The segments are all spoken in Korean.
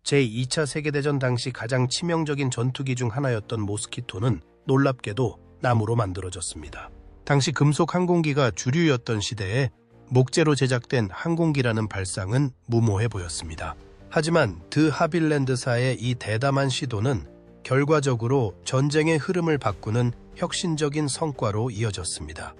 제2차 세계대전 당시 가장 치명적인 전투기 중 하나였던 모스키토는 놀랍게도 나무로 만들어졌습니다. 당시 금속 항공기가 주류였던 시대에 목재로 제작된 항공기라는 발상은 무모해 보였습니다. 하지만 드 하빌랜드사의 이 대담한 시도는 결과적으로 전쟁의 흐름을 바꾸는 혁신적인 성과로 이어졌습니다.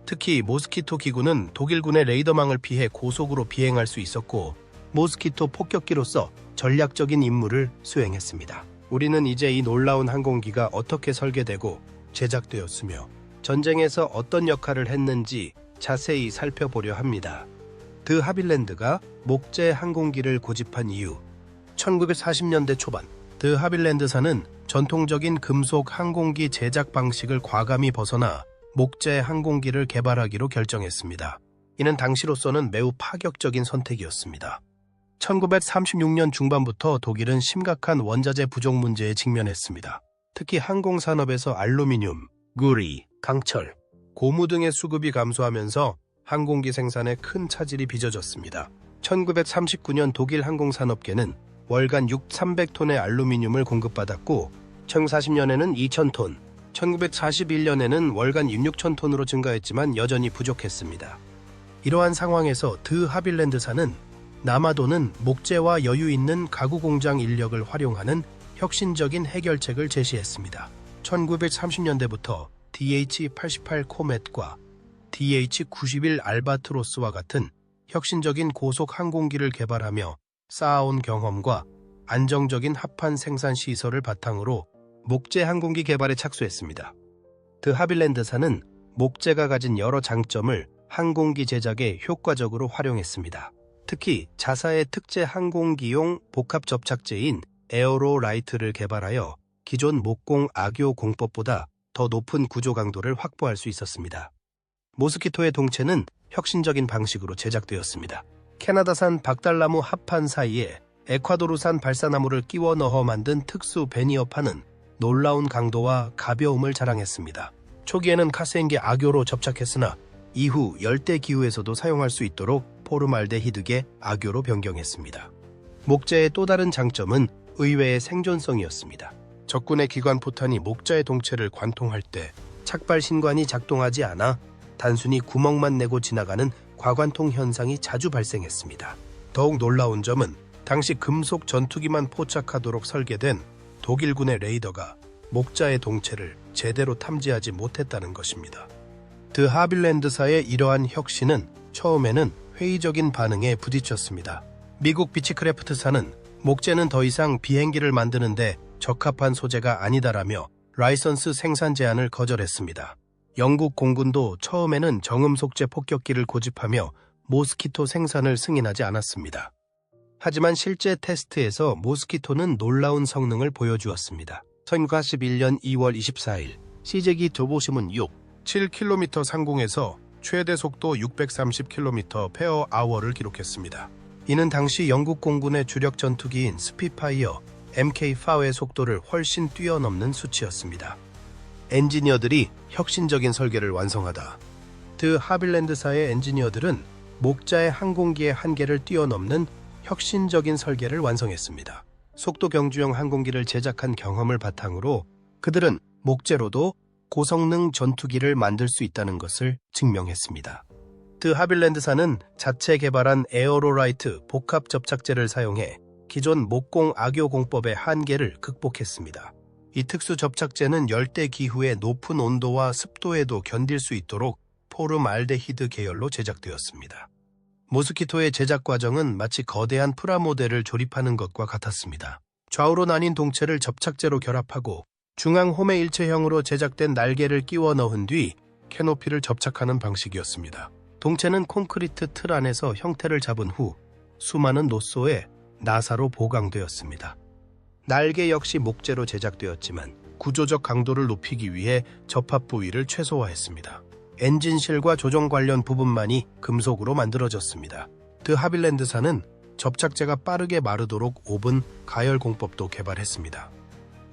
특히 모스키토 기구는 독일군의 레이더망을 피해 고속으로 비행할 수 있었고 모스키토 폭격기로서 전략적인 임무를 수행했습니다. 우리는 이제 이 놀라운 항공기가 어떻게 설계되고 제작되었으며 전쟁에서 어떤 역할을 했는지 자세히 살펴보려 합니다. 드 하빌랜드가 목재 항공기를 고집한 이유. 1940년대 초반 드 하빌랜드사는 전통적인 금속 항공기 제작 방식을 과감히 벗어나 목재 항공기를 개발하기로 결정했습니다. 이는 당시로서는 매우 파격적인 선택이었습니다. 1936년 중반부터 독일은 심각한 원자재 부족 문제에 직면했습니다. 특히 항공산업에서 알루미늄, 구리, 강철, 고무 등의 수급이 감소하면서 항공기 생산에 큰 차질이 빚어졌습니다. 1939년 독일 항공산업계는 월간 300톤의 알루미늄을 공급받았고 1940년에는 2,000톤, 1941년에는 월간 16,000톤으로 증가했지만 여전히 부족했습니다. 이러한 상황에서 드 하빌랜드사는 남아도는 목재와 여유 있는 가구 공장 인력을 활용하는 혁신적인 해결책을 제시했습니다. 1930년대부터 DH-88 코멧과 DH-91 알바트로스와 같은 혁신적인 고속 항공기를 개발하며 쌓아온 경험과 안정적인 합판 생산 시설을 바탕으로 목재 항공기 개발에 착수했습니다. 드 하빌랜드사는 목재가 가진 여러 장점을 항공기 제작에 효과적으로 활용했습니다. 특히 자사의 특제 항공기용 복합 접착제인 에어로라이트를 개발하여 기존 목공 악교 공법보다 더 높은 구조 강도를 확보할 수 있었습니다. 모스키토의 동체는 혁신적인 방식으로 제작되었습니다. 캐나다산 박달나무 합판 사이에 에콰도르산 발사나무를 끼워 넣어 만든 특수 베니어판은 놀라운 강도와 가벼움을 자랑했습니다. 초기에는 카세인계 악교로 접착했으나 이후 열대 기후에서도 사용할 수 있도록 포르말데히드계 악교로 변경했습니다. 목재의 또 다른 장점은 의외의 생존성이었습니다. 적군의 기관 포탄이 목재의 동체를 관통할 때 착발 신관이 작동하지 않아 단순히 구멍만 내고 지나가는 과관통 현상이 자주 발생했습니다. 더욱 놀라운 점은 당시 금속 전투기만 포착하도록 설계된 독일군의 레이더가 목자의 동체를 제대로 탐지하지 못했다는 것입니다. 드 하빌랜드사의 이러한 혁신은 처음에는 회의적인 반응에 부딪혔습니다. 미국 비치크래프트사는 목재는 더 이상 비행기를 만드는데 적합한 소재가 아니다라며 라이선스 생산 제안을 거절했습니다. 영국 공군도 처음에는 정음속재 폭격기를 고집하며 모스키토 생산을 승인하지 않았습니다. 하지만 실제 테스트에서 모스키토는 놀라운 성능을 보여주었습니다. 1941년 2월 24일 시제기 조보시문 6, 7km 상공에서 최대 속도 630km/h를 기록했습니다. 이는 당시 영국 공군의 주력 전투기인 스피파이어 MK4의 속도를 훨씬 뛰어넘는 수치였습니다. 엔지니어들이 혁신적인 설계를 완성하다 드 하빌랜드사의 엔지니어들은 목자의 항공기의 한계를 뛰어넘는 혁신적인 설계를 완성했습니다. 속도 경주용 항공기를 제작한 경험을 바탕으로 그들은 목재로도 고성능 전투기를 만들 수 있다는 것을 증명했습니다. 드 하빌랜드사는 자체 개발한 에어로라이트 복합 접착제를 사용해 기존 목공 악교 공법의 한계를 극복했습니다. 이 특수 접착제는 열대 기후의 높은 온도와 습도에도 견딜 수 있도록 포름알데히드 계열로 제작되었습니다. 모스키토의 제작 과정은 마치 거대한 프라모델을 조립하는 것과 같았습니다. 좌우로 나뉜 동체를 접착제로 결합하고 중앙 홈의 일체형으로 제작된 날개를 끼워 넣은 뒤 캐노피를 접착하는 방식이었습니다. 동체는 콘크리트 틀 안에서 형태를 잡은 후 수많은 노소에 나사로 보강되었습니다. 날개 역시 목재로 제작되었지만 구조적 강도를 높이기 위해 접합 부위를 최소화했습니다. 엔진실과 조종 관련 부분만이 금속으로 만들어졌습니다. 드 하빌랜드사는 접착제가 빠르게 마르도록 오븐 가열 공법도 개발했습니다.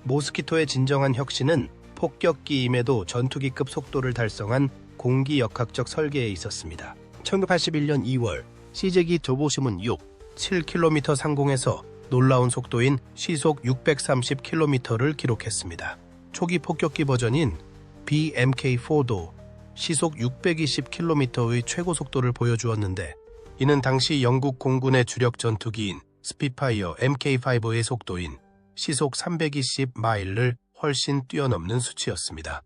모스키토의 진정한 혁신은 폭격기임에도 전투기급 속도를 달성한 공기역학적 설계에 있었습니다. 1981년 2월 시제기 조보시문 6, 7km 상공에서 놀라운 속도인 시속 630km를 기록했습니다. 초기 폭격기 버전인 BMK-4도 시속 620km의 최고 속도를 보여주었는데, 이는 당시 영국 공군의 주력 전투기인 스핏파이어 MK5의 속도인 시속 320마일을 훨씬 뛰어넘는 수치였습니다.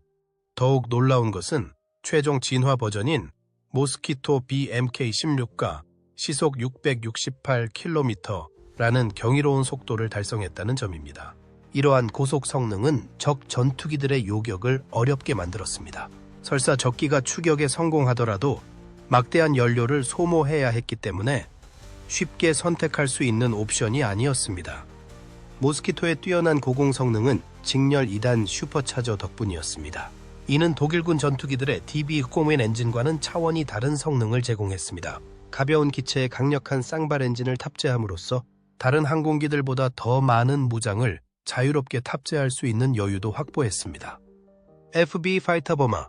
더욱 놀라운 것은 최종 진화 버전인 모스키토 BMK-16가 시속 668km라는 경이로운 속도를 달성했다는 점입니다. 이러한 고속 성능은 적 전투기들의 요격을 어렵게 만들었습니다. 설사 적기가 추격에 성공하더라도 막대한 연료를 소모해야 했기 때문에 쉽게 선택할 수 있는 옵션이 아니었습니다. 모스키토의 뛰어난 고공 성능은 직렬 2단 슈퍼차저 덕분이었습니다. 이는 독일군 전투기들의 DB 흑곰윈 엔진과는 차원이 다른 성능을 제공했습니다. 가벼운 기체에 강력한 쌍발 엔진을 탑재함으로써 다른 항공기들보다 더 많은 무장을 자유롭게 탑재할 수 있는 여유도 확보했습니다. FB 파이터 버마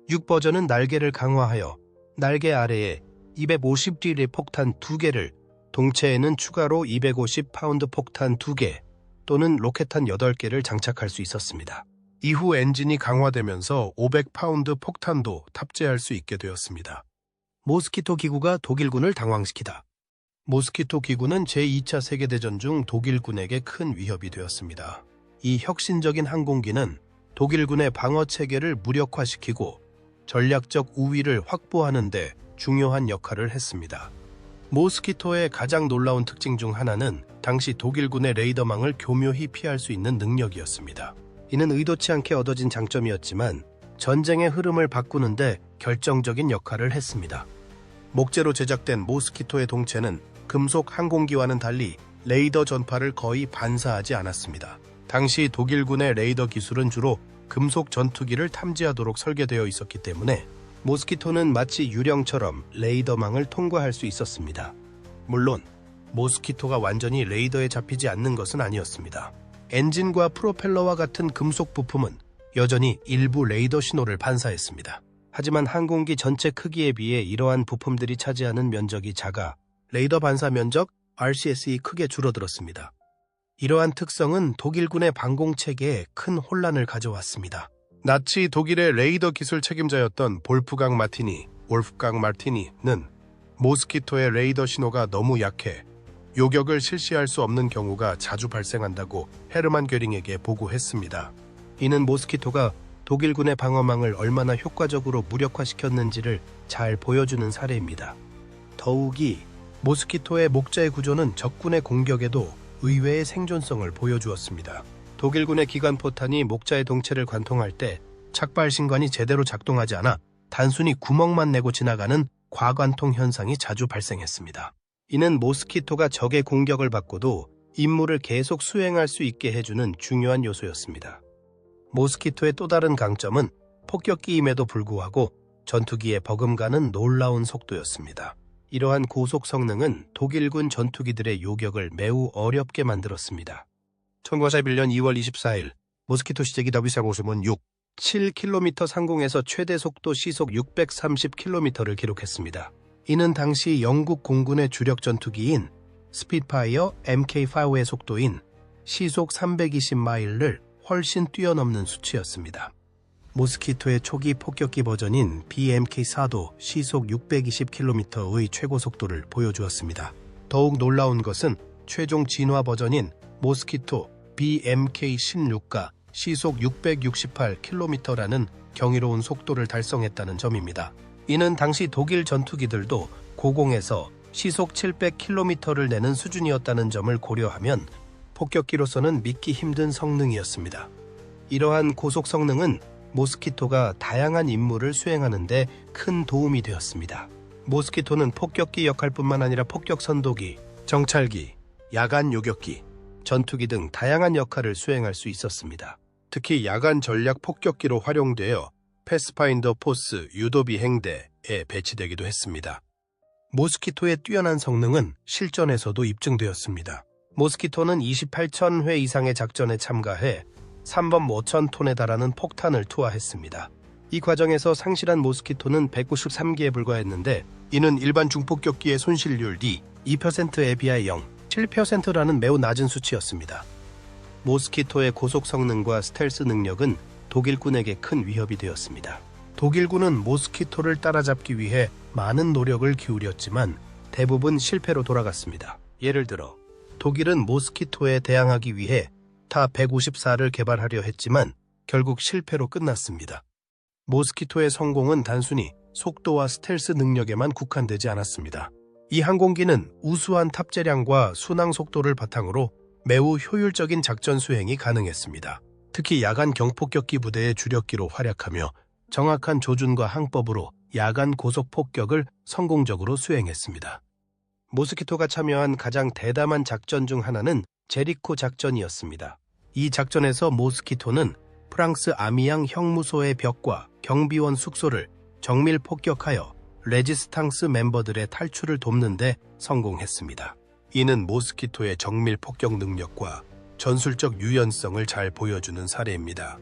6 버전은 날개를 강화하여 날개 아래에 250딜의 폭탄 2개를, 동체에는 추가로 250파운드 폭탄 2개 또는 로켓탄 8개를 장착할 수 있었습니다. 이후 엔진이 강화되면서 500파운드 폭탄도 탑재할 수 있게 되었습니다. 모스키토 기구가 독일군을 당황시키다. 모스키토 기구는 제2차 세계대전 중 독일군에게 큰 위협이 되었습니다. 이 혁신적인 항공기는 독일군의 방어체계를 무력화시키고 전략적 우위를 확보하는 데 중요한 역할을 했습니다. 모스키토의 가장 놀라운 특징 중 하나는 당시 독일군의 레이더망을 교묘히 피할 수 있는 능력이었습니다. 이는 의도치 않게 얻어진 장점이었지만 전쟁의 흐름을 바꾸는데 결정적인 역할을 했습니다. 목재로 제작된 모스키토의 동체는 금속 항공기와는 달리 레이더 전파를 거의 반사하지 않았습니다. 당시 독일군의 레이더 기술은 주로 금속 전투기를 탐지하도록 설계되어 있었기 때문에 모스키토는 마치 유령처럼 레이더망을 통과할 수 있었습니다. 물론 모스키토가 완전히 레이더에 잡히지 않는 것은 아니었습니다. 엔진과 프로펠러와 같은 금속 부품은 여전히 일부 레이더 신호를 반사했습니다. 하지만 항공기 전체 크기에 비해 이러한 부품들이 차지하는 면적이 작아 레이더 반사 면적 RCS이 크게 줄어들었습니다. 이러한 특성은 독일군의 방공 체계에 큰 혼란을 가져왔습니다. 나치 독일의 레이더 기술 책임자였던 볼프강 마티니는 모스키토의 레이더 신호가 너무 약해 요격을 실시할 수 없는 경우가 자주 발생한다고 헤르만 göring에게 보고했습니다. 이는 모스키토가 독일군의 방어망을 얼마나 효과적으로 무력화시켰는지를 잘 보여주는 사례입니다. 더욱이 모스키토의 목자의 구조는 적군의 공격에도 의외의 생존성을 보여주었습니다. 독일군의 기관포탄이 목자의 동체를 관통할 때 착발신관이 제대로 작동하지 않아 단순히 구멍만 내고 지나가는 과관통 현상이 자주 발생했습니다. 이는 모스키토가 적의 공격을 받고도 임무를 계속 수행할 수 있게 해주는 중요한 요소였습니다. 모스키토의 또 다른 강점은 폭격기임에도 불구하고 전투기에 버금가는 놀라운 속도였습니다. 이러한 고속 성능은 독일군 전투기들의 요격을 매우 어렵게 만들었습니다. 1941년 2월 24일 모스키토 시제기 W450은 7km 상공에서 최대 속도 시속 630km를 기록했습니다. 이는 당시 영국 공군의 주력 전투기인 스핏파이어 MK5의 속도인 시속 320마일을 훨씬 뛰어넘는 수치였습니다. 모스키토의 초기 폭격기 버전인 BMK-4도 시속 620km의 최고 속도를 보여주었습니다. 더욱 놀라운 것은 최종 진화 버전인 모스키토 BMK-16가 시속 668km라는 경이로운 속도를 달성했다는 점입니다. 이는 당시 독일 전투기들도 고공에서 시속 700km를 내는 수준이었다는 점을 고려하면 폭격기로서는 믿기 힘든 성능이었습니다. 이러한 고속 성능은 모스키토가 다양한 임무를 수행하는 데 큰 도움이 되었습니다. 모스키토는 폭격기 역할뿐만 아니라 폭격 선도기, 정찰기, 야간 요격기, 전투기 등 다양한 역할을 수행할 수 있었습니다. 특히 야간 전략 폭격기로 활용되어 패스파인더 포스 유도비 행대에 배치되기도 했습니다. 모스키토의 뛰어난 성능은 실전에서도 입증되었습니다. 모스키토는 28,000회 이상의 작전에 참가해 3번 5,000톤에 달하는 폭탄을 투하했습니다. 이 과정에서 상실한 모스키토는 193개에 불과했는데 이는 일반 중폭격기의 손실률 D 2%에 비하여 7%라는 매우 낮은 수치였습니다. 모스키토의 고속 성능과 스텔스 능력은 독일군에게 큰 위협이 되었습니다. 독일군은 모스키토를 따라잡기 위해 많은 노력을 기울였지만 대부분 실패로 돌아갔습니다. 예를 들어 독일은 모스키토에 대항하기 위해 타-154를 개발하려 했지만 결국 실패로 끝났습니다. 모스키토의 성공은 단순히 속도와 스텔스 능력에만 국한되지 않았습니다. 이 항공기는 우수한 탑재량과 순항 속도를 바탕으로 매우 효율적인 작전 수행이 가능했습니다. 특히 야간 경폭격기 부대의 주력기로 활약하며 정확한 조준과 항법으로 야간 고속 폭격을 성공적으로 수행했습니다. 모스키토가 참여한 가장 대담한 작전 중 하나는 제리코 작전이었습니다. 이 작전에서 모스키토는 프랑스 아미앙 형무소의 벽과 경비원 숙소를 정밀 폭격하여 레지스탕스 멤버들의 탈출을 돕는 데 성공했습니다. 이는 모스키토의 정밀 폭격 능력과 전술적 유연성을 잘 보여주는 사례입니다.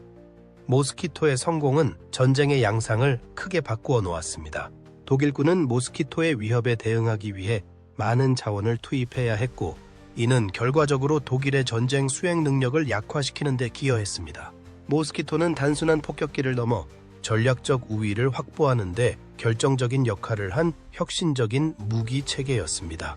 모스키토의 성공은 전쟁의 양상을 크게 바꾸어 놓았습니다. 독일군은 모스키토의 위협에 대응하기 위해 많은 자원을 투입해야 했고, 이는 결과적으로 독일의 전쟁 수행 능력을 약화시키는 데 기여했습니다. 모스키토는 단순한 폭격기를 넘어 전략적 우위를 확보하는 데 결정적인 역할을 한 혁신적인 무기 체계였습니다.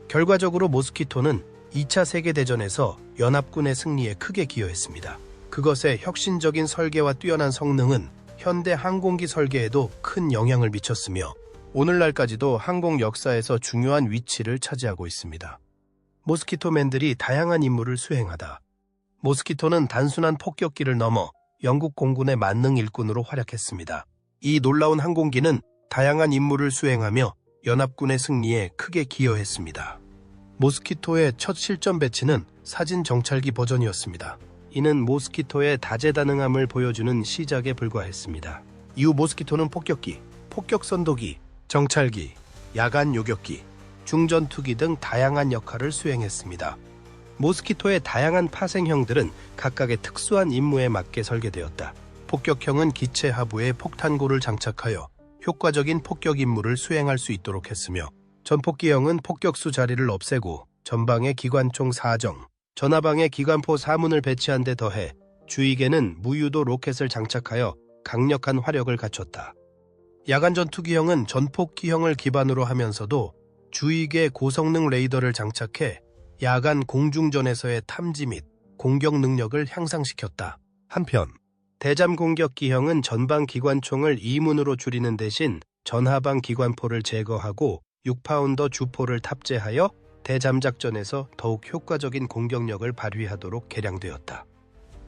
결과적으로 모스키토는 2차 세계대전에서 연합군의 승리에 크게 기여했습니다. 그것의 혁신적인 설계와 뛰어난 성능은 현대 항공기 설계에도 큰 영향을 미쳤으며 오늘날까지도 항공 역사에서 중요한 위치를 차지하고 있습니다. 모스키토맨들이 다양한 임무를 수행하다 모스키토는 단순한 폭격기를 넘어 영국 공군의 만능 일꾼으로 활약했습니다. 이 놀라운 항공기는 다양한 임무를 수행하며 연합군의 승리에 크게 기여했습니다. 모스키토의 첫 실전 배치는 사진 정찰기 버전이었습니다. 이는 모스키토의 다재다능함을 보여주는 시작에 불과했습니다. 이후 모스키토는 폭격기, 폭격선도기, 정찰기, 야간 요격기, 중전투기 등 다양한 역할을 수행했습니다. 모스키토의 다양한 파생형들은 각각의 특수한 임무에 맞게 설계되었다. 폭격형은 기체 하부에 폭탄고를 장착하여 효과적인 폭격 임무를 수행할 수 있도록 했으며, 전폭기형은 폭격수 자리를 없애고 전방에 기관총 4정, 전하방에 기관포 4문을 배치한 데 더해 주위계는 무유도 로켓을 장착하여 강력한 화력을 갖췄다. 야간 전투기형은 전폭기형을 기반으로 하면서도 주위계 고성능 레이더를 장착해 야간 공중전에서의 탐지 및 공격 능력을 향상시켰다. 한편 대잠 공격기형은 전방 기관총을 2문으로 줄이는 대신 전하방 기관포를 제거하고 6파운더 주포를 탑재하여 대잠 작전에서 더욱 효과적인 공격력을 발휘하도록 개량되었다.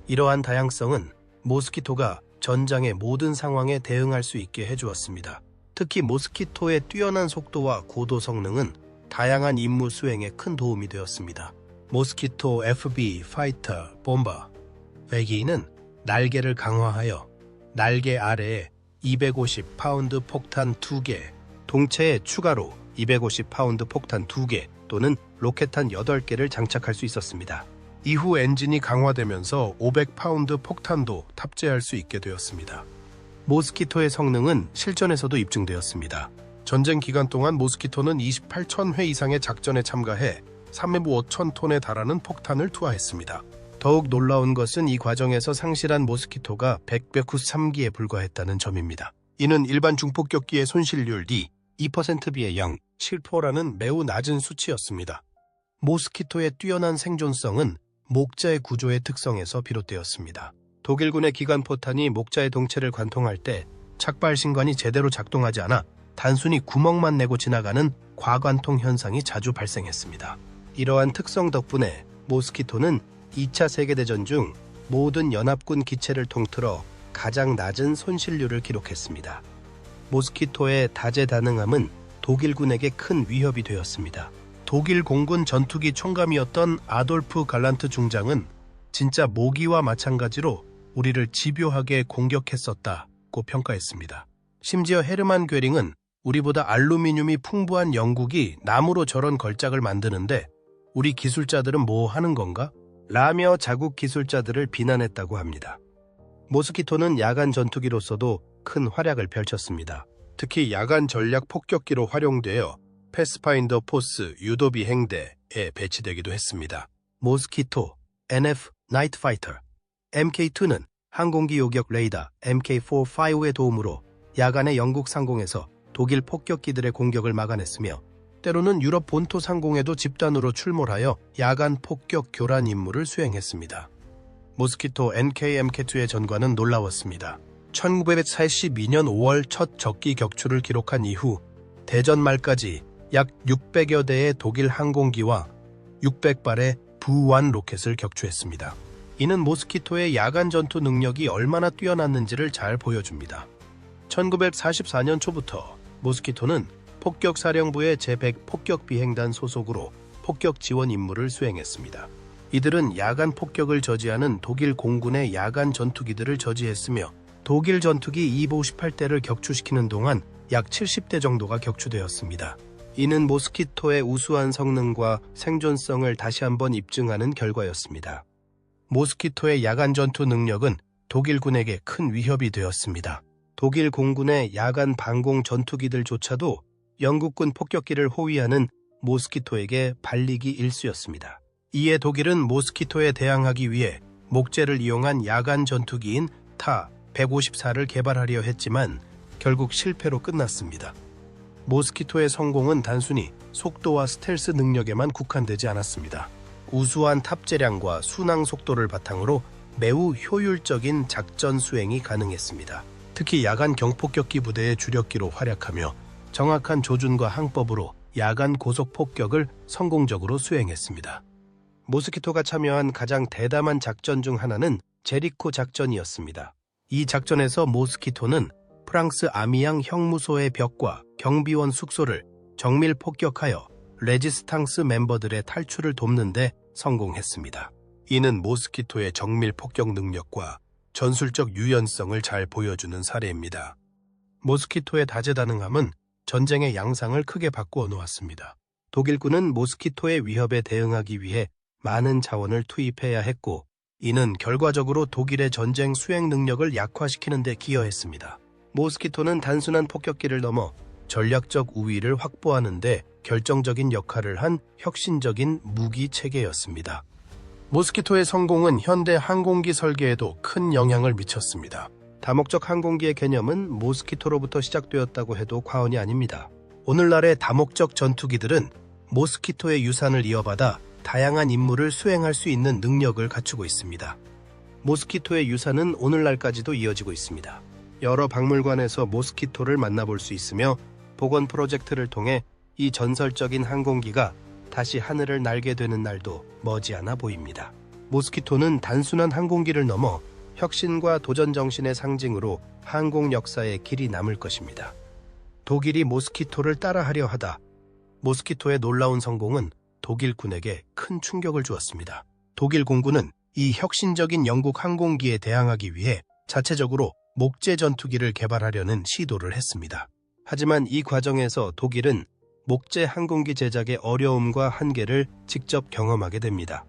이러한 다양성은 모스키토가 전장의 모든 상황에 대응할 수 있게 해주었습니다. 특히 모스키토의 뛰어난 속도와 고도 성능은 다양한 임무 수행에 큰 도움이 되었습니다. 모스키토 FB 파이터 bomber 배기는 날개를 강화하여 날개 아래에 250파운드 폭탄 2개, 동체에 추가로 250파운드 폭탄 2개 또는 로켓탄 8개를 장착할 수 있었습니다. 이후 엔진이 강화되면서 500파운드 폭탄도 탑재할 수 있게 되었습니다. 모스키토의 성능은 실전에서도 입증되었습니다. 전쟁 기간 동안 모스키토는 28,000회 이상의 작전에 참가해 35,000톤에 달하는 폭탄을 투하했습니다. 더욱 놀라운 것은 이 과정에서 상실한 모스키토가 193기에 불과했다는 점입니다. 이는 일반 중폭격기의 손실률 2% 비의 0.7%라는 매우 낮은 수치였습니다. 모스키토의 뛰어난 생존성은 목자의 구조의 특성에서 비롯되었습니다. 독일군의 기관포탄이 목자의 동체를 관통할 때 착발 신관이 제대로 작동하지 않아 단순히 구멍만 내고 지나가는 과관통 현상이 자주 발생했습니다. 이러한 특성 덕분에 모스키토는 2차 세계대전 중 모든 연합군 기체를 통틀어 가장 낮은 손실률을 기록했습니다. 모스키토의 다재다능함은 독일군에게 큰 위협이 되었습니다. 독일 공군 전투기 총감이었던 아돌프 갈란트 중장은 진짜 모기와 마찬가지로 우리를 집요하게 공격했었다고 평가했습니다. 심지어 헤르만 괴링은 우리보다 알루미늄이 풍부한 영국이 나무로 저런 걸작을 만드는데 우리 기술자들은 뭐 하는 건가? 라며 자국 기술자들을 비난했다고 합니다. 모스키토는 야간 전투기로서도 큰 활약을 펼쳤습니다. 특히 야간 전략 폭격기로 활용되어 패스파인더 포스 유도 비행대에 배치되기도 했습니다. 모스키토, NF 나이트 파이터, MK2는 항공기 요격 레이더 MK45의 도움으로 야간에 영국 상공에서 독일 폭격기들의 공격을 막아냈으며 때로는 유럽 본토 상공에도 집단으로 출몰하여 야간 폭격 교란 임무를 수행했습니다. 모스키토 NK-MK2의 전과는 놀라웠습니다. 1942년 5월 첫 적기 격추를 기록한 이후 대전 말까지 약 600여 대의 독일 항공기와 600발의 부완 로켓을 격추했습니다. 이는 모스키토의 야간 전투 능력이 얼마나 뛰어났는지를 잘 보여줍니다. 1944년 초부터 모스키토는 폭격사령부의 제100 폭격비행단 소속으로 폭격 지원 임무를 수행했습니다. 이들은 야간 폭격을 저지하는 독일 공군의 야간 전투기들을 저지했으며 독일 전투기 E-58대를 격추시키는 동안 약 70대 정도가 격추되었습니다. 이는 모스키토의 우수한 성능과 생존성을 다시 한번 입증하는 결과였습니다. 모스키토의 야간 전투 능력은 독일군에게 큰 위협이 되었습니다. 독일 공군의 야간 방공 전투기들조차도 영국군 폭격기를 호위하는 모스키토에게 발리기 일쑤였습니다. 이에 독일은 모스키토에 대항하기 위해 목재를 이용한 야간 전투기인 타-154를 개발하려 했지만 결국 실패로 끝났습니다. 모스키토의 성공은 단순히 속도와 스텔스 능력에만 국한되지 않았습니다. 우수한 탑재량과 순항 속도를 바탕으로 매우 효율적인 작전 수행이 가능했습니다. 특히 야간 경폭격기 부대의 주력기로 활약하며 정확한 조준과 항법으로 야간 고속 폭격을 성공적으로 수행했습니다. 모스키토가 참여한 가장 대담한 작전 중 하나는 제리코 작전이었습니다. 이 작전에서 모스키토는 프랑스 아미양 형무소의 벽과 경비원 숙소를 정밀 폭격하여 레지스탕스 멤버들의 탈출을 돕는 데 성공했습니다. 이는 모스키토의 정밀 폭격 능력과 전술적 유연성을 잘 보여주는 사례입니다. 모스키토의 다재다능함은 전쟁의 양상을 크게 바꾸어 놓았습니다. 독일군은 모스키토의 위협에 대응하기 위해 많은 자원을 투입해야 했고 이는 결과적으로 독일의 전쟁 수행 능력을 약화시키는 데 기여했습니다. 모스키토는 단순한 폭격기를 넘어 전략적 우위를 확보하는 데 결정적인 역할을 한 혁신적인 무기 체계였습니다. 모스키토의 성공은 현대 항공기 설계에도 큰 영향을 미쳤습니다. 다목적 항공기의 개념은 모스키토로부터 시작되었다고 해도 과언이 아닙니다. 오늘날의 다목적 전투기들은 모스키토의 유산을 이어받아 다양한 임무를 수행할 수 있는 능력을 갖추고 있습니다. 모스키토의 유산은 오늘날까지도 이어지고 있습니다. 여러 박물관에서 모스키토를 만나볼 수 있으며 복원 프로젝트를 통해 이 전설적인 항공기가 다시 하늘을 날게 되는 날도 머지않아 보입니다. 모스키토는 단순한 항공기를 넘어 혁신과 도전 정신의 상징으로 항공 역사에 길이 남을 것입니다. 독일이 모스키토를 따라하려 하다 모스키토의 놀라운 성공은 독일군에게 큰 충격을 주었습니다. 독일 공군은 이 혁신적인 영국 항공기에 대항하기 위해 자체적으로 목재 전투기를 개발하려는 시도를 했습니다. 하지만 이 과정에서 독일은 목재 항공기 제작의 어려움과 한계를 직접 경험하게 됩니다.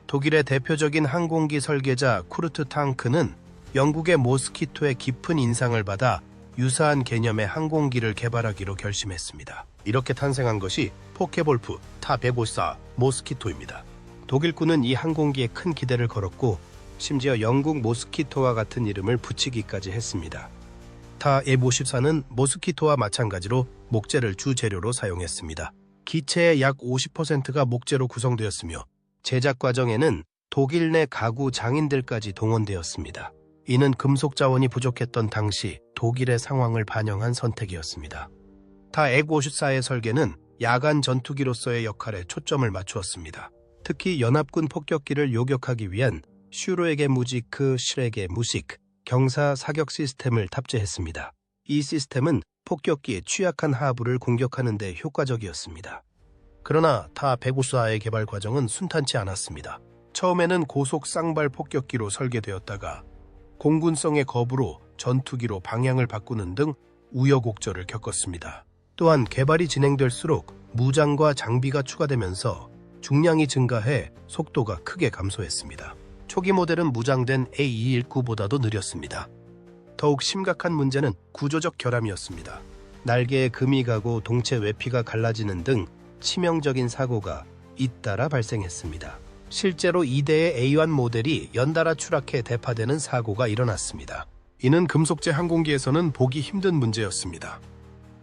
독일의 대표적인 항공기 설계자 쿠르트 탕크는 영국의 모스키토의 깊은 인상을 받아 유사한 개념의 항공기를 개발하기로 결심했습니다. 이렇게 탄생한 것이 포케볼프 타-154 모스키토입니다. 독일군은 이 항공기에 큰 기대를 걸었고 심지어 영국 모스키토와 같은 이름을 붙이기까지 했습니다. 타-154는 모스키토와 마찬가지로 목재를 주재료로 사용했습니다. 기체의 약 50%가 목재로 구성되었으며 제작 과정에는 독일 내 가구 장인들까지 동원되었습니다. 이는 금속 자원이 부족했던 당시 독일의 상황을 반영한 선택이었습니다. 타-154의 설계는 야간 전투기로서의 역할에 초점을 맞추었습니다. 특히 연합군 폭격기를 요격하기 위한 슈로에게 무지크, 슈렉의 무식, 경사 사격 시스템을 탑재했습니다. 이 시스템은 폭격기의 취약한 하부를 공격하는 데 효과적이었습니다. 그러나 타-154의 개발 과정은 순탄치 않았습니다. 처음에는 고속 쌍발 폭격기로 설계되었다가 공군성의 거부로 전투기로 방향을 바꾸는 등 우여곡절을 겪었습니다. 또한 개발이 진행될수록 무장과 장비가 추가되면서 중량이 증가해 속도가 크게 감소했습니다. 초기 모델은 무장된 A219보다도 느렸습니다. 더욱 심각한 문제는 구조적 결함이었습니다. 날개에 금이 가고 동체 외피가 갈라지는 등 치명적인 사고가 잇따라 발생했습니다. 실제로 2대의 A1 모델이 연달아 추락해 대파되는 사고가 일어났습니다. 이는 금속제 항공기에서는 보기 힘든 문제였습니다.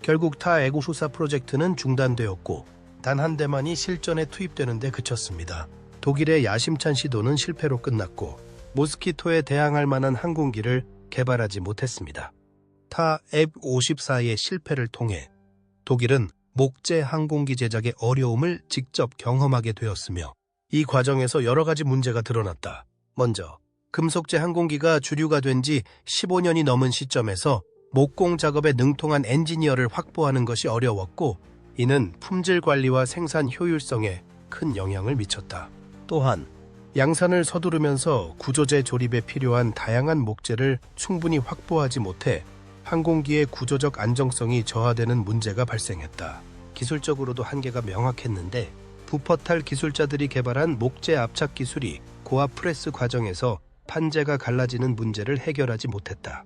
결국 타 에고슈사 프로젝트는 중단되었고 단 한 대만이 실전에 투입되는 데 그쳤습니다. 독일의 야심찬 시도는 실패로 끝났고 모스키토에 대항할 만한 항공기를 개발하지 못했습니다. 타 F-54의 실패를 통해 독일은 목재 항공기 제작의 어려움을 직접 경험하게 되었으며 이 과정에서 여러 가지 문제가 드러났다. 먼저 금속제 항공기가 주류가 된 지 15년이 넘은 시점에서 목공 작업에 능통한 엔지니어를 확보하는 것이 어려웠고 이는 품질 관리와 생산 효율성에 큰 영향을 미쳤다. 또한 양산을 서두르면서 구조재 조립에 필요한 다양한 목재를 충분히 확보하지 못해 항공기의 구조적 안정성이 저하되는 문제가 발생했다. 기술적으로도 한계가 명확했는데 부퍼탈 기술자들이 개발한 목재 압착 기술이 고압 프레스 과정에서 판재가 갈라지는 문제를 해결하지 못했다.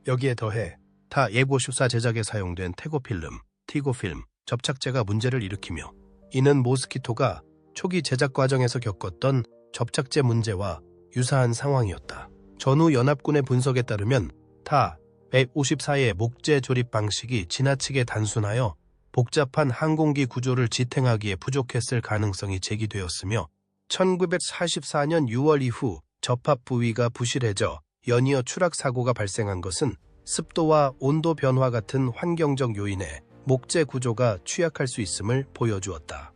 여기에 더해 타 에고슈사 제작에 사용된 태고필름, 티고필름, 접착제가 문제를 일으키며 이는 모스키토가 초기 제작 과정에서 겪었던 접착제 문제와 유사한 상황이었다. 전후 연합군의 분석에 따르면 타 154의 목재 조립 방식이 지나치게 단순하여 복잡한 항공기 구조를 지탱하기에 부족했을 가능성이 제기되었으며 1944년 6월 이후 접합 부위가 부실해져 연이어 추락 사고가 발생한 것은 습도와 온도 변화 같은 환경적 요인에 목재 구조가 취약할 수 있음을 보여주었다.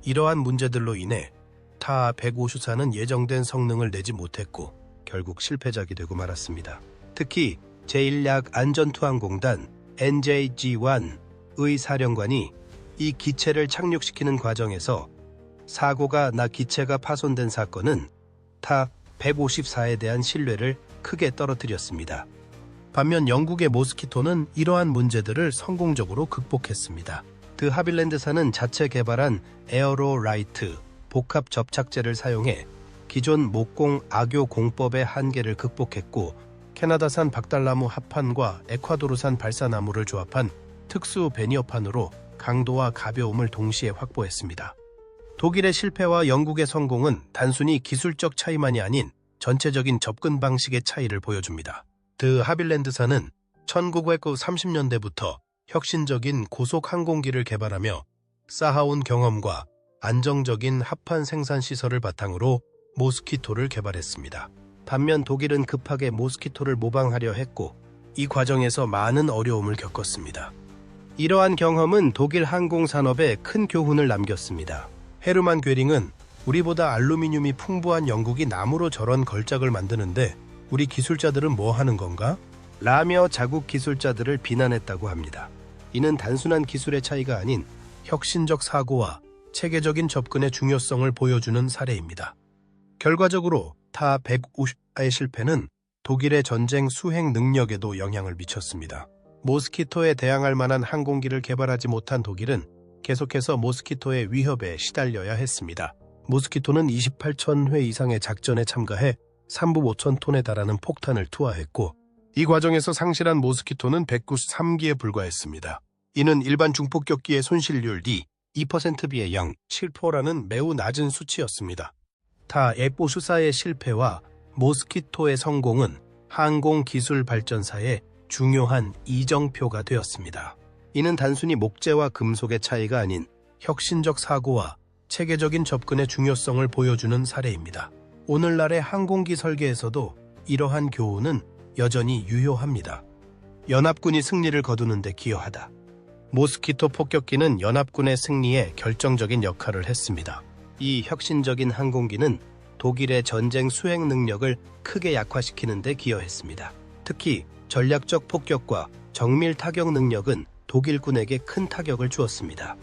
이러한 문제들로 인해 타 154는 예정된 성능을 내지 못했고 결국 실패작이 되고 말았습니다. 특히 제1약-안전투항공단 NJG-1의 사령관이 이 기체를 착륙시키는 과정에서 사고가 나 기체가 파손된 사건은 타 154에 대한 신뢰를 크게 떨어뜨렸습니다. 반면 영국의 모스키토는 이러한 문제들을 성공적으로 극복했습니다. 드 하빌랜드사는 자체 개발한 에어로라이트 복합 접착제를 사용해 기존 목공 악교 공법의 한계를 극복했고 캐나다산 박달나무 합판과 에콰도르산 발사나무를 조합한 특수 베니어판으로 강도와 가벼움을 동시에 확보했습니다. 독일의 실패와 영국의 성공은 단순히 기술적 차이만이 아닌 전체적인 접근 방식의 차이를 보여줍니다. 드 하빌랜드사는 1930년대부터 혁신적인 고속 항공기를 개발하며 쌓아온 경험과 안정적인 합판 생산 시설을 바탕으로 모스키토를 개발했습니다. 반면 독일은 급하게 모스키토를 모방하려 했고 이 과정에서 많은 어려움을 겪었습니다. 이러한 경험은 독일 항공산업에 큰 교훈을 남겼습니다. 헤르만 괴링은 우리보다 알루미늄이 풍부한 영국이 나무로 저런 걸작을 만드는데 우리 기술자들은 뭐 하는 건가? 라며 자국 기술자들을 비난했다고 합니다. 이는 단순한 기술의 차이가 아닌 혁신적 사고와 체계적인 접근의 중요성을 보여주는 사례입니다. 결과적으로 타 154의 실패는 독일의 전쟁 수행 능력에도 영향을 미쳤습니다. 모스키토에 대항할 만한 항공기를 개발하지 못한 독일은 계속해서 모스키토의 위협에 시달려야 했습니다. 모스키토는 28,000회 이상의 작전에 참가해 3부 5,000톤에 달하는 폭탄을 투하했고 이 과정에서 상실한 모스키토는 193기에 불과했습니다. 이는 일반 중폭격기의 손실률 2% 비의 0.7%라는 매우 낮은 수치였습니다. 타 F-54의 실패와 모스키토의 성공은 항공기술 발전사의 중요한 이정표가 되었습니다. 이는 단순히 목재와 금속의 차이가 아닌 혁신적 사고와 체계적인 접근의 중요성을 보여주는 사례입니다. 오늘날의 항공기 설계에서도 이러한 교훈은 여전히 유효합니다. 연합군이 승리를 거두는 데 기여하다. 모스키토 폭격기는 연합군의 승리에 결정적인 역할을 했습니다. 이 혁신적인 항공기는 독일의 전쟁 수행 능력을 크게 약화시키는 데 기여했습니다. 특히 전략적 폭격과 정밀 타격 능력은 독일군에게 큰 타격을 주었습니다.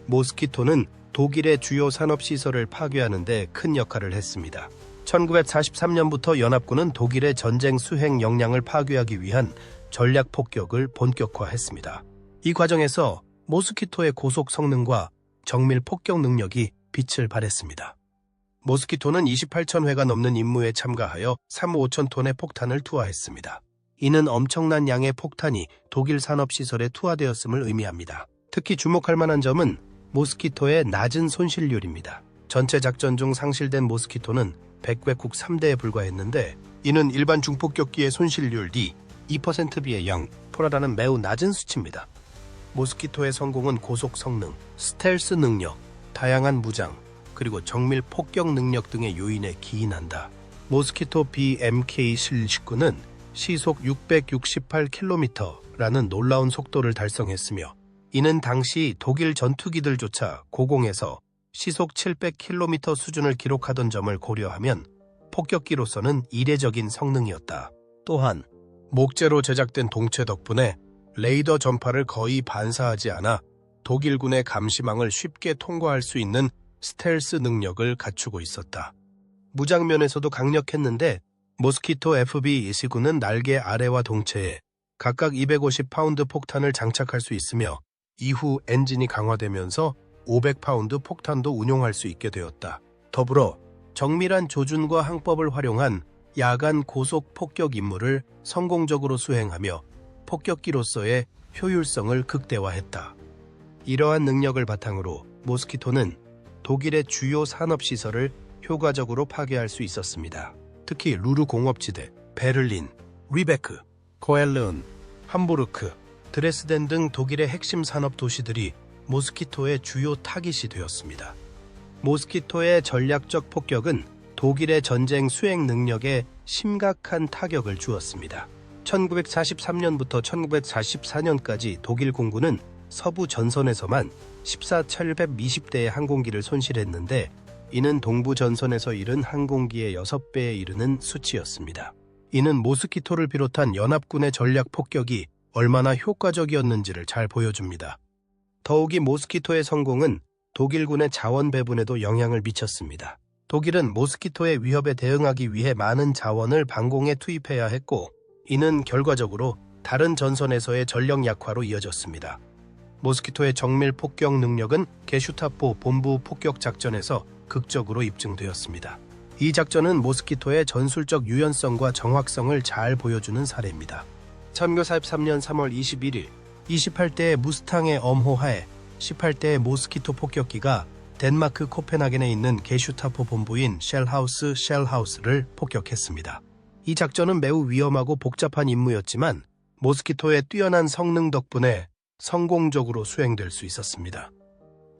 모스키토는 독일의 주요 산업시설을 파괴하는 데 큰 역할을 했습니다. 1943년부터 연합군은 독일의 전쟁 수행 역량을 파괴하기 위한 전략 폭격을 본격화했습니다. 이 과정에서 모스키토의 고속 성능과 정밀 폭격 능력이 빛을 발했습니다. 모스키토는 28,000회가 넘는 임무에 참가하여 35,000톤의 폭탄을 투하했습니다. 이는 엄청난 양의 폭탄이 독일 산업시설에 투하되었음을 의미합니다. 특히 주목할 만한 점은 모스키토의 낮은 손실률입니다. 전체 작전 중 상실된 모스키토는 100회국 3대에 불과했는데 이는 일반 중폭격기의 손실률 D 2% 비의 0%라는 매우 낮은 수치입니다. 모스키토의 성공은 고속 성능, 스텔스 능력, 다양한 무장, 그리고 정밀 폭격 능력 등의 요인에 기인한다. 모스키토 BMK-19는 시속 668km라는 놀라운 속도를 달성했으며 이는 당시 독일 전투기들조차 고공에서 시속 700km 수준을 기록하던 점을 고려하면 폭격기로서는 이례적인 성능이었다. 또한 목재로 제작된 동체 덕분에 레이더 전파를 거의 반사하지 않아 독일군의 감시망을 쉽게 통과할 수 있는 스텔스 능력을 갖추고 있었다. 무장면에서도 강력했는데 모스키토 FB-29는 날개 아래와 동체에 각각 250파운드 폭탄을 장착할 수 있으며 이후 엔진이 강화되면서 500파운드 폭탄도 운용할 수 있게 되었다. 더불어 정밀한 조준과 항법을 활용한 야간 고속 폭격 임무를 성공적으로 수행하며 폭격기로서의 효율성을 극대화했다. 이러한 능력을 바탕으로 모스키토는 독일의 주요 산업시설을 효과적으로 파괴할 수 있었습니다. 특히 루르 공업지대, 베를린, 리베크, 코엘르은, 함부르크, 드레스덴 등 독일의 핵심 산업 도시들이 모스키토의 주요 타깃이 되었습니다. 모스키토의 전략적 폭격은 독일의 전쟁 수행 능력에 심각한 타격을 주었습니다. 1943년부터 1944년까지 독일 공군은 서부 전선에서만 14,720대의 항공기를 손실했는데 이는 동부 전선에서 잃은 항공기의 6배에 이르는 수치였습니다. 이는 모스키토를 비롯한 연합군의 전략 폭격이 얼마나 효과적이었는지를 잘 보여줍니다. 더욱이 모스키토의 성공은 독일군의 자원 배분에도 영향을 미쳤습니다. 독일은 모스키토의 위협에 대응하기 위해 많은 자원을 방공에 투입해야 했고 이는 결과적으로 다른 전선에서의 전력 약화로 이어졌습니다. 모스키토의 정밀 폭격 능력은 게슈타포 본부 폭격 작전에서 극적으로 입증되었습니다. 이 작전은 모스키토의 전술적 유연성과 정확성을 잘 보여주는 사례입니다. 1943년 3월 21일 28대의 무스탕의 엄호하에 18대의 모스키토 폭격기가 덴마크 코펜하겐에 있는 게슈타포 본부인 쉘하우스를 폭격했습니다. 이 작전은 매우 위험하고 복잡한 임무였지만 모스키토의 뛰어난 성능 덕분에 성공적으로 수행될 수 있었습니다.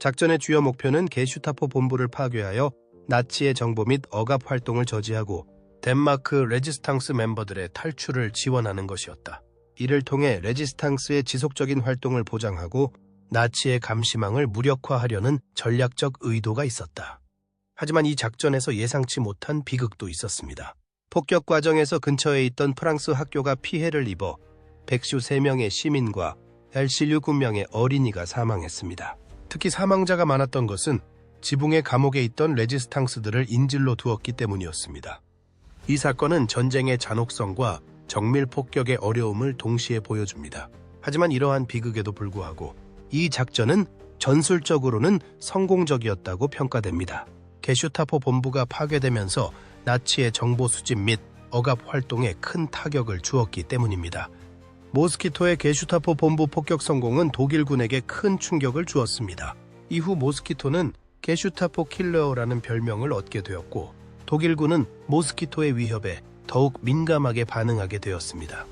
작전의 주요 목표는 게슈타포 본부를 파괴하여 나치의 정보 및 억압 활동을 저지하고 덴마크 레지스탕스 멤버들의 탈출을 지원하는 것이었다. 이를 통해 레지스탕스의 지속적인 활동을 보장하고 나치의 감시망을 무력화하려는 전략적 의도가 있었다. 하지만 이 작전에서 예상치 못한 비극도 있었습니다. 폭격 과정에서 근처에 있던 프랑스 학교가 피해를 입어 153명의 시민과 엘실류 군명의 어린이가 사망했습니다. 특히 사망자가 많았던 것은 지붕의 감옥에 있던 레지스탕스들을 인질로 두었기 때문이었습니다. 이 사건은 전쟁의 잔혹성과 정밀 폭격의 어려움을 동시에 보여줍니다. 하지만 이러한 비극에도 불구하고 이 작전은 전술적으로는 성공적이었다고 평가됩니다. 게슈타포 본부가 파괴되면서 나치의 정보 수집 및 억압 활동에 큰 타격을 주었기 때문입니다. 모스키토의 게슈타포 본부 폭격 성공은 독일군에게 큰 충격을 주었습니다. 이후 모스키토는 게슈타포 킬러라는 별명을 얻게 되었고 독일군은 모스키토의 위협에 더욱 민감하게 반응하게 되었습니다.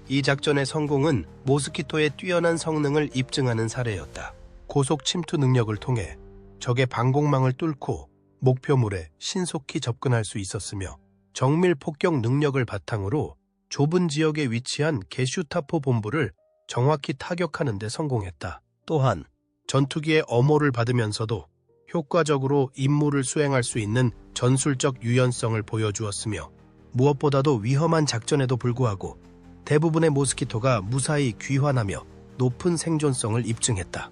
이 작전의 성공은 모스키토의 뛰어난 성능을 입증하는 사례였다. 고속 침투 능력을 통해 적의 방공망을 뚫고 목표물에 신속히 접근할 수 있었으며 정밀 폭격 능력을 바탕으로 좁은 지역에 위치한 게슈타포 본부를 정확히 타격하는 데 성공했다. 또한 전투기의 엄호를 받으면서도 효과적으로 임무를 수행할 수 있는 전술적 유연성을 보여주었으며 무엇보다도 위험한 작전에도 불구하고 대부분의 모스키토가 무사히 귀환하며 높은 생존성을 입증했다.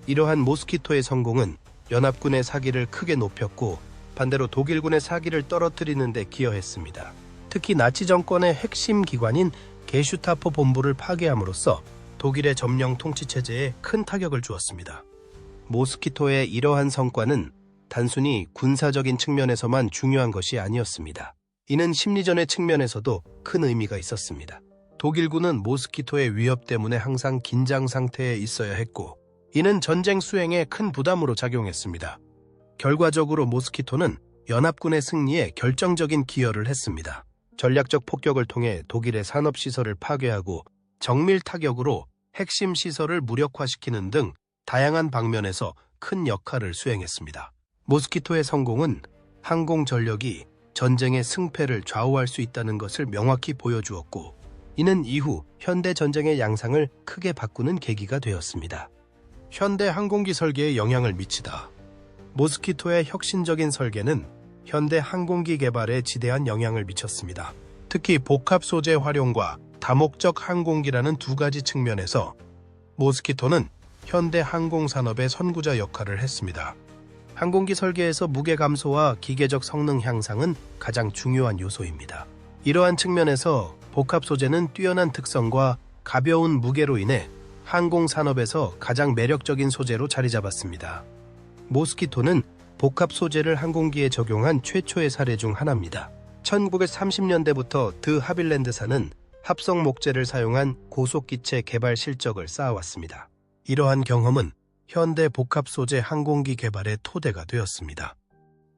이러한 모스키토의 성공은 연합군의 사기를 크게 높였고 반대로 독일군의 사기를 떨어뜨리는 데 기여했습니다. 특히 나치 정권의 핵심 기관인 게슈타포 본부를 파괴함으로써 독일의 점령 통치체제에 큰 타격을 주었습니다. 모스키토의 이러한 성과는 단순히 군사적인 측면에서만 중요한 것이 아니었습니다. 이는 심리전의 측면에서도 큰 의미가 있었습니다. 독일군은 모스키토의 위협 때문에 항상 긴장 상태에 있어야 했고, 이는 전쟁 수행에 큰 부담으로 작용했습니다. 결과적으로 모스키토는 연합군의 승리에 결정적인 기여를 했습니다. 전략적 폭격을 통해 독일의 산업시설을 파괴하고 정밀 타격으로 핵심 시설을 무력화시키는 등 다양한 방면에서 큰 역할을 수행했습니다. 모스키토의 성공은 항공 전력이 전쟁의 승패를 좌우할 수 있다는 것을 명확히 보여주었고, 이는 이후 현대 전쟁의 양상을 크게 바꾸는 계기가 되었습니다. 현대 항공기 설계에 영향을 미치다. 모스키토의 혁신적인 설계는 현대 항공기 개발에 지대한 영향을 미쳤습니다. 특히 복합 소재 활용과 다목적 항공기라는 두 가지 측면에서 모스키토는 현대 항공산업의 선구자 역할을 했습니다. 항공기 설계에서 무게 감소와 기계적 성능 향상은 가장 중요한 요소입니다. 이러한 측면에서 복합 소재는 뛰어난 특성과 가벼운 무게로 인해 항공산업에서 가장 매력적인 소재로 자리 잡았습니다. 모스키토는 복합 소재를 항공기에 적용한 최초의 사례 중 하나입니다. 1930년대부터 드 하빌랜드사는 합성 목재를 사용한 고속기체 개발 실적을 쌓아왔습니다. 이러한 경험은 현대 복합 소재 항공기 개발의 토대가 되었습니다.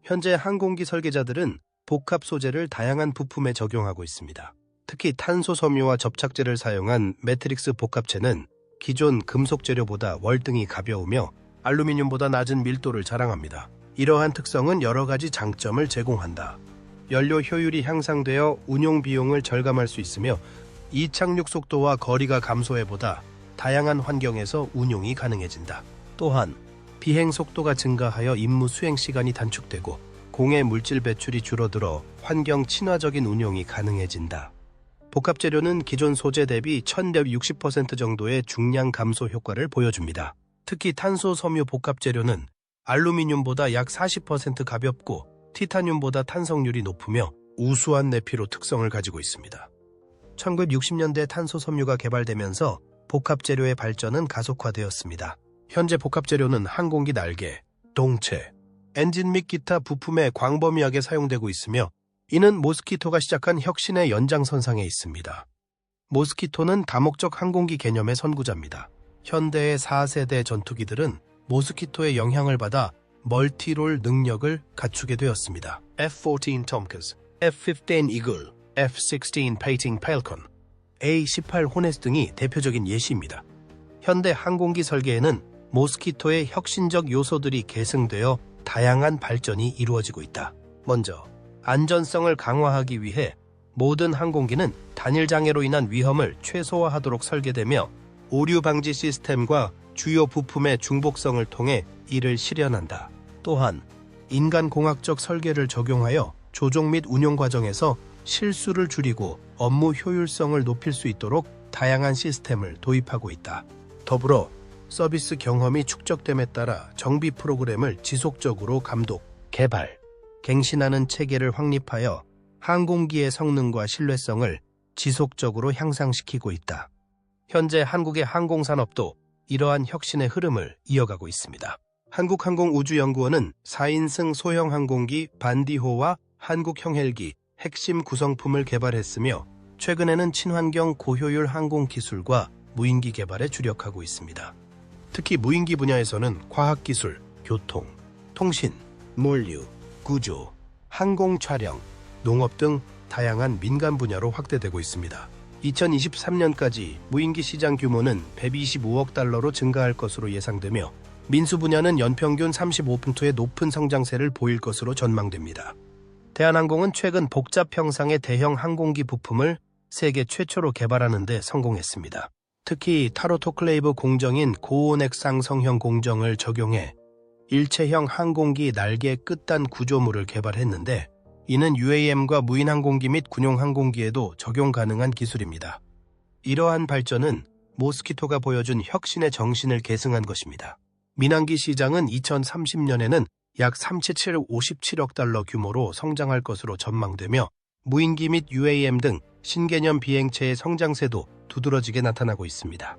현재 항공기 설계자들은 복합 소재를 다양한 부품에 적용하고 있습니다. 특히 탄소 섬유와 접착제를 사용한 매트릭스 복합체는 기존 금속 재료보다 월등히 가벼우며 알루미늄보다 낮은 밀도를 자랑합니다. 이러한 특성은 여러 가지 장점을 제공한다. 연료 효율이 향상되어 운용 비용을 절감할 수 있으며 이착륙 속도와 거리가 감소해보다 다양한 환경에서 운용이 가능해진다. 또한 비행 속도가 증가하여 임무 수행 시간이 단축되고 공해 물질 배출이 줄어들어 환경 친화적인 운용이 가능해진다. 복합 재료는 기존 소재 대비 1160% 정도의 중량 감소 효과를 보여줍니다. 특히 탄소 섬유 복합 재료는 알루미늄보다 약 40% 가볍고 티타늄보다 탄성률이 높으며 우수한 내피로 특성을 가지고 있습니다. 1960년대 탄소 섬유가 개발되면서 복합 재료의 발전은 가속화되었습니다. 현재 복합 재료는 항공기 날개, 동체, 엔진 및 기타 부품에 광범위하게 사용되고 있으며 이는 모스키토가 시작한 혁신의 연장선상에 있습니다. 모스키토는 다목적 항공기 개념의 선구자입니다. 현대의 4세대 전투기들은 모스키토의 영향을 받아 멀티롤 능력을 갖추게 되었습니다. F-14 Tomcas, F-15 Eagle, F-16 Pating Falcon, A-18 호넷 등이 대표적인 예시입니다. 현대 항공기 설계에는 모스키토의 혁신적 요소들이 계승되어 다양한 발전이 이루어지고 있다. 먼저, 안전성을 강화하기 위해 모든 항공기는 단일 장애로 인한 위험을 최소화하도록 설계되며 오류 방지 시스템과 주요 부품의 중복성을 통해 이를 실현한다. 또한 인간공학적 설계를 적용하여 조종 및 운용 과정에서 실수를 줄이고 업무 효율성을 높일 수 있도록 다양한 시스템을 도입하고 있다. 더불어 서비스 경험이 축적됨에 따라 정비 프로그램을 지속적으로 감독, 개발, 갱신하는 체계를 확립하여 항공기의 성능과 신뢰성을 지속적으로 향상시키고 있다. 현재 한국의 항공산업도 이러한 혁신의 흐름을 이어가고 있습니다. 한국항공우주연구원은 4인승 소형 항공기 반디호와 한국형 헬기 핵심 구성품을 개발했으며 최근에는 친환경 고효율 항공 기술과 무인기 개발에 주력하고 있습니다. 특히 무인기 분야에서는 과학기술, 교통, 통신, 물류, 구조, 항공 촬영, 농업 등 다양한 민간 분야로 확대되고 있습니다. 2023년까지 무인기 시장 규모는 125억 달러로 증가할 것으로 예상되며 민수 분야는 연평균 35%의 높은 성장세를 보일 것으로 전망됩니다. 대한항공은 최근 복잡 형상의 대형 항공기 부품을 세계 최초로 개발하는 데 성공했습니다. 특히 타로토클레이브 공정인 고온액상 성형 공정을 적용해 일체형 항공기 날개 끝단 구조물을 개발했는데 이는 UAM과 무인항공기 및 군용항공기에도 적용 가능한 기술입니다. 이러한 발전은 모스키토가 보여준 혁신의 정신을 계승한 것입니다. 민항기 시장은 2030년에는 약 3,757억 달러 규모로 성장할 것으로 전망되며 무인기 및 UAM 등 신개념 비행체의 성장세도 두드러지게 나타나고 있습니다.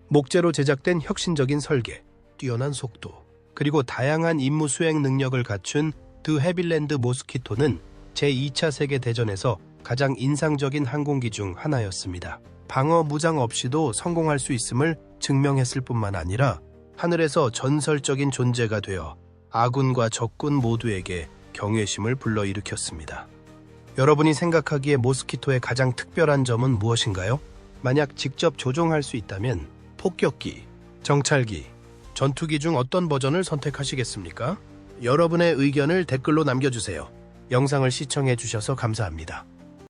목재로 제작된 혁신적인 설계, 뛰어난 속도, 그리고 다양한 임무 수행 능력을 갖춘 드 해빌랜드 모스키토는 제2차 세계대전에서 가장 인상적인 항공기 중 하나였습니다. 방어 무장 없이도 성공할 수 있음을 증명했을 뿐만 아니라 하늘에서 전설적인 존재가 되어 아군과 적군 모두에게 경외심을 불러일으켰습니다. 여러분이 생각하기에 모스키토의 가장 특별한 점은 무엇인가요? 만약 직접 조종할 수 있다면 폭격기, 정찰기, 전투기 중 어떤 버전을 선택하시겠습니까? 여러분의 의견을 댓글로 남겨주세요. 영상을 시청해 주셔서 감사합니다.